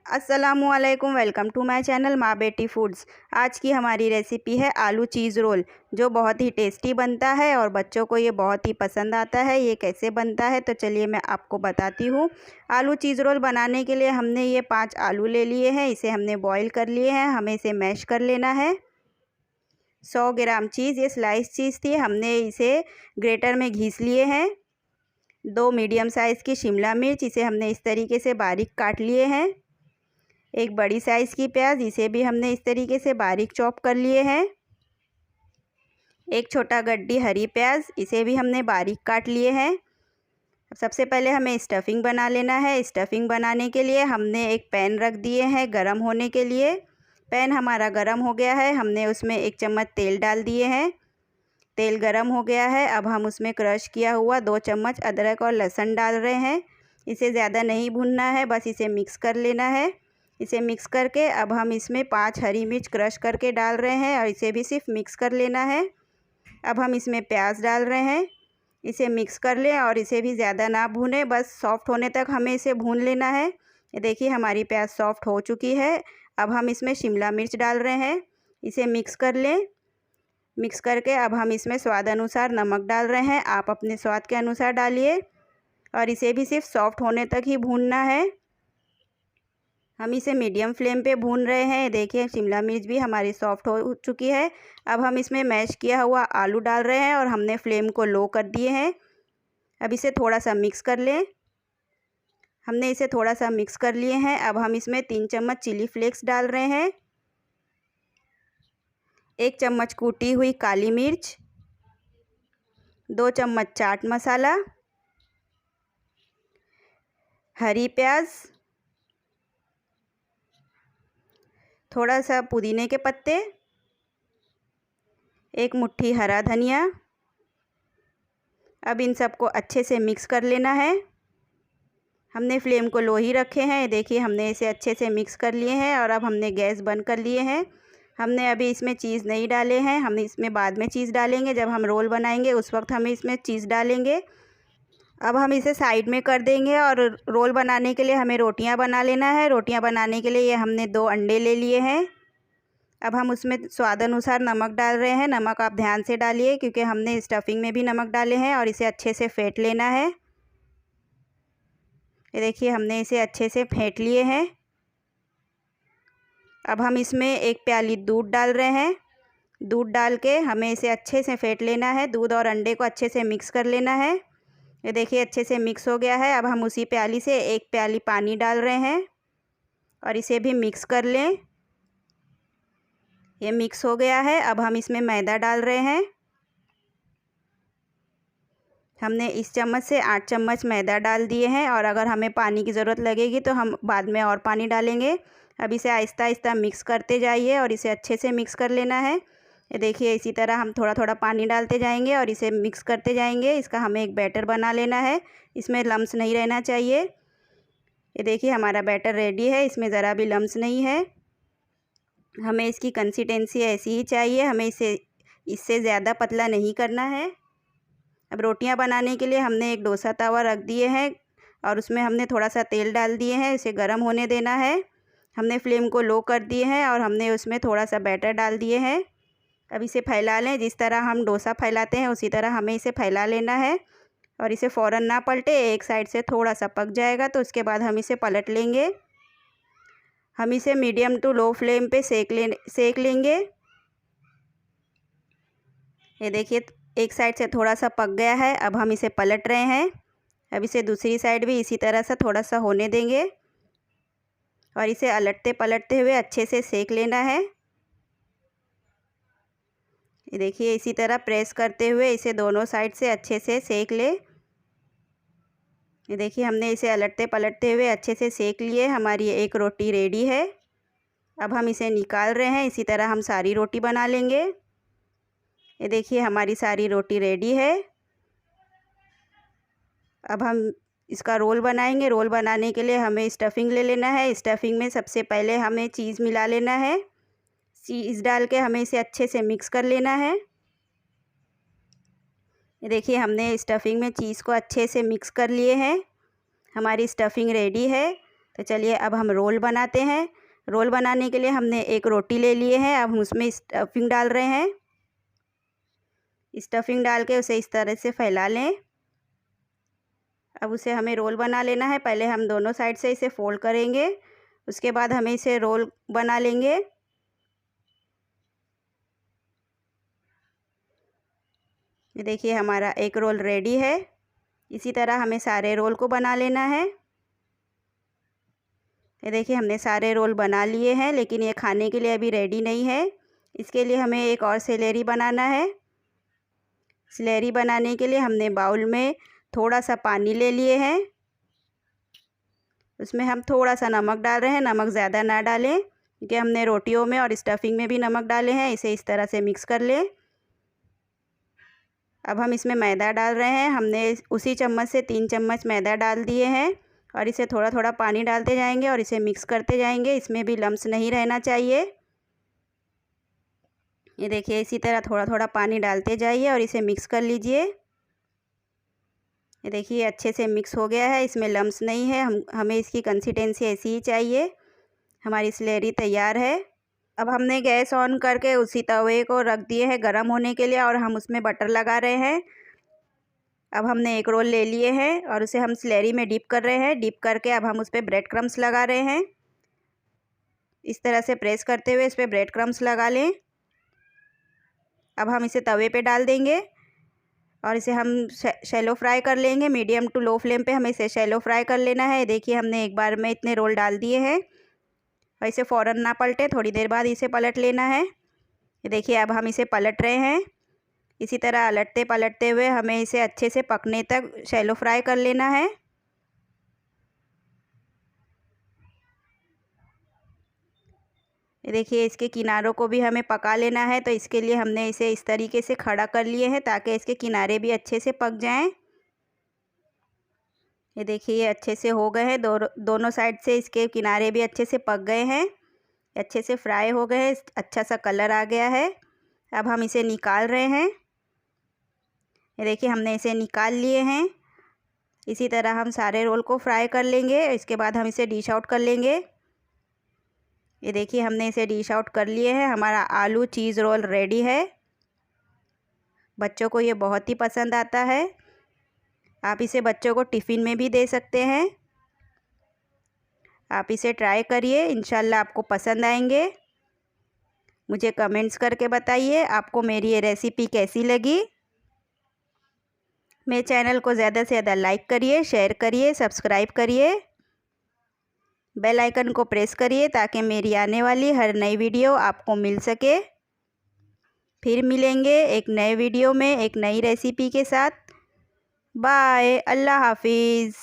अस्सलामुअलैकुम, welcome to my channel माँ बेटी फूड्स। आज की हमारी रेसिपी है आलू चीज़ रोल, जो बहुत ही टेस्टी बनता है और बच्चों को ये बहुत ही पसंद आता है। ये कैसे बनता है तो चलिए मैं आपको बताती हूँ। आलू चीज़ रोल बनाने के लिए हमने ये 5 आलू ले लिए हैं। इसे हमने बॉईल कर लिए हैं, हमें इसे मैश कर लेना है। 100 ग्राम चीज़, ये स्लाइस चीज़ थी, हमने इसे ग्रेटर में घीस लिए हैं। 2 मीडियम साइज़ की शिमला मिर्च, इसे हमने इस तरीके से बारीक काट लिए हैं। एक बड़ी साइज़ की प्याज, इसे भी हमने इस तरीके से बारीक चॉप कर लिए हैं। एक छोटा गड्डी हरी प्याज, इसे भी हमने बारीक काट लिए हैं। सबसे पहले हमें स्टफिंग बना लेना है। स्टफिंग बनाने के लिए हमने एक पैन रख दिए हैं गरम होने के लिए। पैन हमारा गरम हो गया है, हमने उसमें 1 चम्मच तेल डाल दिए हैं। तेल गरम हो गया है, अब हम उसमें क्रश किया हुआ 2 चम्मच अदरक और लहसुन डाल रहे हैं। इसे ज़्यादा नहीं भूनना है, बस इसे मिक्स कर लेना है। इसे मिक्स करके अब हम इसमें 5 हरी मिर्च क्रश करके डाल रहे हैं और इसे भी सिर्फ मिक्स कर लेना है। अब हम इसमें प्याज डाल रहे हैं, इसे मिक्स कर लें और इसे भी ज़्यादा ना भूनें, बस सॉफ्ट होने तक हमें इसे भून लेना है। ये देखिए हमारी प्याज सॉफ्ट हो चुकी है। अब हम इसमें शिमला मिर्च डाल रहे हैं, इसे मिक्स कर लें। मिक्स करके अब हम इसमें स्वाद अनुसार नमक डाल रहे हैं, आप अपने स्वाद के अनुसार डालिए और इसे भी सिर्फ सॉफ्ट होने तक ही भूनना है। हम इसे मीडियम फ्लेम पे भून रहे हैं। देखिए शिमला मिर्च भी हमारी सॉफ्ट हो चुकी है। अब हम इसमें मैश किया हुआ आलू डाल रहे हैं और हमने फ्लेम को लो कर दिए हैं। अब इसे थोड़ा सा मिक्स कर लें। हमने इसे थोड़ा सा मिक्स कर लिए हैं। अब हम इसमें 3 चम्मच चिली फ्लेक्स डाल रहे हैं, 1 चम्मच कूटी हुई काली मिर्च, 2 चम्मच चाट मसाला, हरी प्याज, थोड़ा सा पुदीने के पत्ते, 1 मुट्ठी हरा धनिया। अब इन सबको अच्छे से मिक्स कर लेना है। हमने फ्लेम को लो ही रखे हैं। देखिए हमने इसे अच्छे से मिक्स कर लिए हैं और अब हमने गैस बंद कर लिए हैं। हमने अभी इसमें चीज़ नहीं डाले हैं, हम इसमें बाद में चीज़ डालेंगे। जब हम रोल बनाएंगे उस वक्त हम इसमें चीज़ डालेंगे। अब हम इसे साइड में कर देंगे और रोल बनाने के लिए हमें रोटियां बना लेना है। रोटियां बनाने के लिए ये हमने 2 अंडे ले लिए हैं। अब हम उसमें स्वाद अनुसार नमक डाल रहे हैं। नमक आप ध्यान से डालिए क्योंकि हमने स्टफिंग में भी नमक डाले हैं और इसे अच्छे से फेंट लेना है। ये देखिए हमने इसे अच्छे से फेंट लिए हैं। अब हम इसमें 1 प्याली दूध डाल रहे हैं। दूध डाल के हमें इसे अच्छे से फेंट लेना है। दूध और अंडे को अच्छे से मिक्स कर लेना है। ये देखिए अच्छे से मिक्स हो गया है। अब हम उसी प्याली से 1 प्याली पानी डाल रहे हैं और इसे भी मिक्स कर लें। ये मिक्स हो गया है। अब हम इसमें मैदा डाल रहे हैं। हमने इस चम्मच से 8 चम्मच मैदा डाल दिए हैं और अगर हमें पानी की ज़रूरत लगेगी तो हम बाद में और पानी डालेंगे। अब इसे आहिस्ता आहिस्ता मिक्स करते जाइए और इसे अच्छे से मिक्स कर लेना है। ये देखिए इसी तरह हम थोड़ा थोड़ा पानी डालते जाएंगे और इसे मिक्स करते जाएंगे। इसका हमें एक बैटर बना लेना है, इसमें लम्स नहीं रहना चाहिए। ये देखिए हमारा बैटर रेडी है, इसमें ज़रा भी लम्स नहीं है। हमें इसकी कंसिस्टेंसी ऐसी ही चाहिए, हमें इससे ज़्यादा पतला नहीं करना है। अब रोटियां बनाने के लिए हमने एक डोसा तवा रख दिए हैं और उसमें हमने थोड़ा सा तेल डाल दिए हैं। इसे गर्म होने देना है। हमने फ्लेम को लो कर दिए हैं और हमने उसमें थोड़ा सा बैटर डाल दिए हैं। अब इसे फैला लें। जिस तरह हम डोसा फैलाते हैं उसी तरह हमें इसे फैला लेना है और इसे फ़ौरन ना पलटे। एक साइड से थोड़ा सा पक जाएगा तो उसके बाद हम इसे पलट लेंगे। हम इसे मीडियम टू लो फ्लेम पे सेक लेंगे। ये देखिए एक साइड से थोड़ा सा पक गया है। अब हम इसे पलट रहे हैं। अब इसे दूसरी साइड भी इसी तरह से थोड़ा सा होने देंगे और इसे अलटते पलटते हुए अच्छे से सेक लेना है। ये देखिए इसी तरह प्रेस करते हुए इसे दोनों साइड से अच्छे से सेक ले। ये देखिए हमने इसे अलटते पलटते हुए अच्छे से सेक लिए। हमारी एक रोटी रेडी है। अब हम इसे निकाल रहे हैं। इसी तरह हम सारी रोटी बना लेंगे। ये देखिए हमारी सारी रोटी रेडी है। अब हम इसका रोल बनाएंगे। रोल बनाने के लिए हमें स्टफिंग ले लेना है। स्टफिंग में सबसे पहले हमें चीज़ मिला लेना है। चीज़ डाल के हमें इसे अच्छे से मिक्स कर लेना है। ये देखिए हमने स्टफिंग में चीज़ को अच्छे से मिक्स कर लिए हैं। हमारी स्टफिंग रेडी है। तो चलिए अब हम रोल बनाते हैं। रोल बनाने के लिए हमने एक रोटी ले लिए हैं। अब हम उसमें स्टफिंग डाल रहे हैं। स्टफिंग डाल के उसे इस तरह से फैला लें। अब उसे हमें रोल बना लेना है। पहले हम दोनों साइड से इसे फोल्ड करेंगे, उसके बाद हमें इसे रोल बना लेंगे। ये देखिए हमारा एक रोल रेडी है। इसी तरह हमें सारे रोल को बना लेना है। ये देखिए हमने सारे रोल बना लिए हैं, लेकिन ये खाने के लिए अभी रेडी नहीं है। इसके लिए हमें एक और सेलेरी बनाना है। सेलेरी बनाने के लिए हमने बाउल में थोड़ा सा पानी ले लिए हैं। उसमें हम थोड़ा सा नमक डाल रहे हैं। नमक ज़्यादा ना डालें, क्योंकि हमने रोटियों में और स्टफिंग में भी नमक डाले हैं। इसे इस तरह से मिक्स कर लें। अब हम इसमें मैदा डाल रहे हैं। हमने उसी चम्मच से 3 चम्मच मैदा डाल दिए हैं और इसे थोड़ा थोड़ा पानी डालते जाएंगे और इसे मिक्स करते जाएंगे। इसमें भी लम्स नहीं रहना चाहिए। ये देखिए इसी तरह थोड़ा थोड़ा पानी डालते जाइए और इसे मिक्स कर लीजिए। ये देखिए अच्छे से मिक्स हो गया है, इसमें लम्स नहीं है। हमें इसकी कंसिस्टेंसी ऐसी ही चाहिए। हमारी स्लेरी तैयार है। अब हमने गैस ऑन करके उसी तवे को रख दिए हैं गरम होने के लिए और हम उसमें बटर लगा रहे हैं। अब हमने एक रोल ले लिए हैं और उसे हम स्लेरी में डिप कर रहे हैं। डिप करके अब हम उस पर ब्रेड क्रम्स लगा रहे हैं। इस तरह से प्रेस करते हुए इस पर ब्रेड क्रम्स लगा लें। अब हम इसे तवे पे डाल देंगे और इसे हम शैलो फ्राई कर लेंगे। मीडियम टू लो फ्लेम पे हमें इसे शैलो फ्राई कर लेना है। देखिए हमने एक बार में इतने रोल डाल दिए हैं और इसे फ़ौरन ना पलटें, थोड़ी देर बाद इसे पलट लेना है। ये देखिए अब हम इसे पलट रहे हैं। इसी तरह अलटते पलटते हुए हमें इसे अच्छे से पकने तक शैलो फ्राई कर लेना है। ये देखिए इसके किनारों को भी हमें पका लेना है, तो इसके लिए हमने इसे इस तरीके से खड़ा कर लिए हैं ताकि इसके किनारे भी अच्छे से पक जाएं। ये देखिए ये अच्छे से हो गए हैं। दोनों साइड से इसके किनारे भी अच्छे से पक गए हैं, अच्छे से फ्राई हो गए हैं। अच्छा सा कलर आ गया है। अब हम इसे निकाल रहे हैं। ये देखिए हमने इसे निकाल लिए हैं। इसी तरह हम सारे रोल को फ्राई कर लेंगे। इसके बाद हम इसे डिश आउट कर लेंगे। ये देखिए हमने इसे डिश आउट कर लिए हैं। हमारा आलू चीज़ रोल रेडी है। बच्चों को ये बहुत ही पसंद आता है। आप इसे बच्चों को टिफ़िन में भी दे सकते हैं। आप इसे ट्राई करिए, इंशाल्लाह आपको पसंद आएंगे। मुझे कमेंट्स करके बताइए आपको मेरी ये रेसिपी कैसी लगी। मेरे चैनल को ज़्यादा से ज़्यादा लाइक करिए, शेयर करिए, सब्सक्राइब करिए, बेल आइकन को प्रेस करिए ताकि मेरी आने वाली हर नई वीडियो आपको मिल सके। फिर मिलेंगे एक नए वीडियो में एक नई रेसिपी के साथ। बाय, अल्लाह हाफिज़।